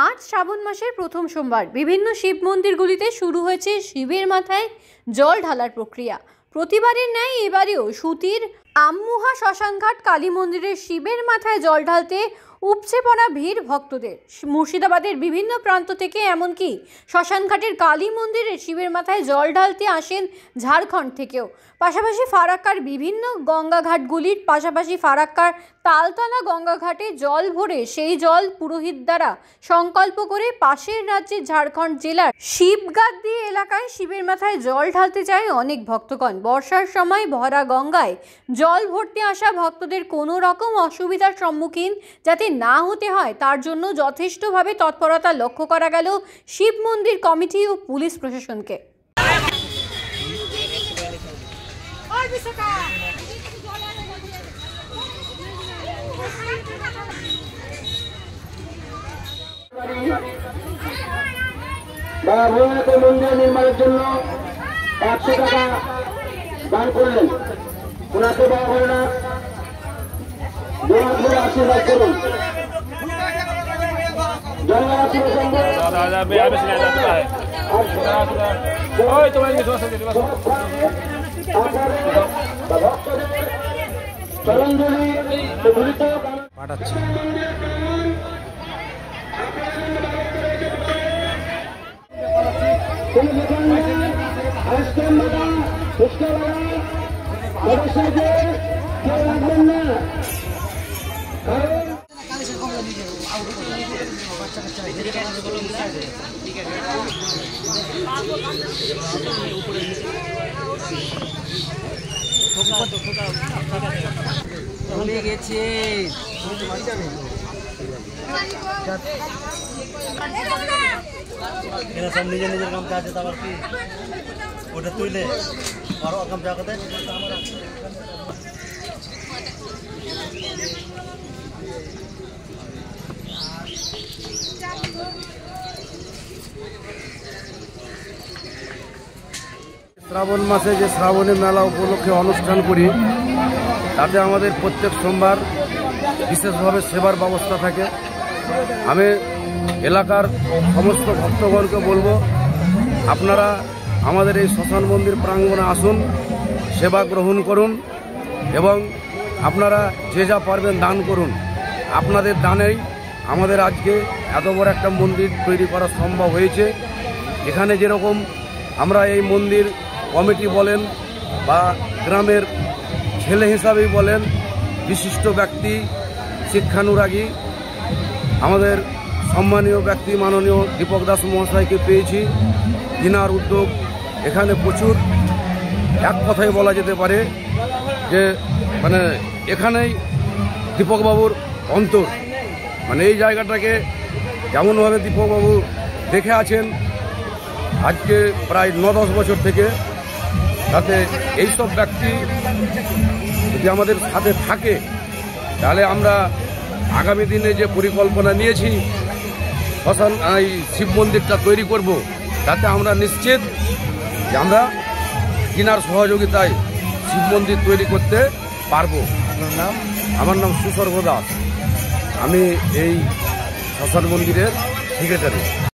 আজ শ্রাবণ মাসের প্রথম সোমবার বিভিন্ন শিব মন্দিরগুলিতে শুরু হয়েছে শিবের মাথায় জল ঢালার প্রক্রিয়া। প্রতিবারের ন্যায় এবারেও সুতির আমমুহা শ্মশানঘাট কালী মন্দিরের শিবের মাথায় জল ঢালতে উপচে পড়া ভিড় ভক্তদের। মুর্শিদাবাদের বিভিন্ন প্রান্ত থেকে এমনকি শ্মশানঘাটের কালী মন্দিরে শিবের মাথায় জল ঢালতে আসেন ঝাড়খণ্ড থেকেও। পাশাপাশি ফারাক্কার বিভিন্ন গঙ্গাঘাটগুলির পাশাপাশি ফারাক্কার তালতলা গঙ্গাঘাটে জল ভরে সেই জল পুরোহিত দ্বারা সংকল্প করে পাশের রাজ্যের ঝাড়খণ্ড জেলার শিবগাদ্দি এলাকায় শিবের মাথায় জল ঢালতে যায় অনেক ভক্তগণ। বর্ষার সময় ভরা গঙ্গায় জল ভরতে আসা ভক্তদের কোনো রকম অসুবিধার সম্মুখীন যাতে না হতে হয় তার জন্য যথেষ্টভাবে তৎপরতা লক্ষ্য করা গেল শিব মন্দির কমিটি ও পুলিশ প্রশাসনকে। মন্দির নির্মাণের জন্য 100 টাকা দান করলেন, ওনাকে বাবা ভোলেনাথ আশীর্বাদ করুন। পাঠাচ্ছি ভুলে গেছে সব নিজের নিজের কাম আছে, তারপর কি ওটা তুইলে আরো কাম জায়গাতে শ্রাবণ মাসে যে শ্রাবণী মেলা উপলক্ষে অনুষ্ঠান করি, তাতে আমাদের প্রত্যেক সোমবার বিশেষভাবে সেবার ব্যবস্থা থাকে। আমি এলাকার সমস্ত ভক্তগণকে বলবো, আপনারা আমাদের এই শ্মশান মন্দির প্রাঙ্গণে আসুন, সেবা গ্রহণ করুন এবং আপনারা যে যা পারবেন দান করুন। আপনাদের দানেই আমাদের আজকে এত বড় একটা মন্দির তৈরি করা সম্ভব হয়েছে। এখানে যেরকম আমরা এই মন্দির কমিটি বলেন বা গ্রামের ছেলে হিসাবেই বলেন, বিশিষ্ট ব্যক্তি শিক্ষানুরাগী আমাদের সম্মানীয় ব্যক্তি মাননীয় দীপক দাস মহাশয়কে পেয়েছি। তিনার উদ্যোগ এখানে প্রচুর, এক কথায় বলা যেতে পারে যে মানে এখানেই দীপকবাবুর অন্তর। মানে এই জায়গাটাকে যেমনভাবে দীপকবাবু দেখে আছেন আজকে প্রায় 9-10 বছর থেকে, তাতে এইসব ব্যক্তি যদি আমাদের সাথে থাকে তাহলে আমরা আগামী দিনে যে পরিকল্পনা নিয়েছি শ্মশান এই শিব মন্দিরটা তৈরি করব, তাতে আমরা নিশ্চিত যে আমরা কিনার সহযোগিতায় শিব মন্দির তৈরি করতে পারবো। আপনার নাম? আমার নাম সুসর্গ দাস, আমি এই শ্মশান মন্দিরের সেক্রেটারি।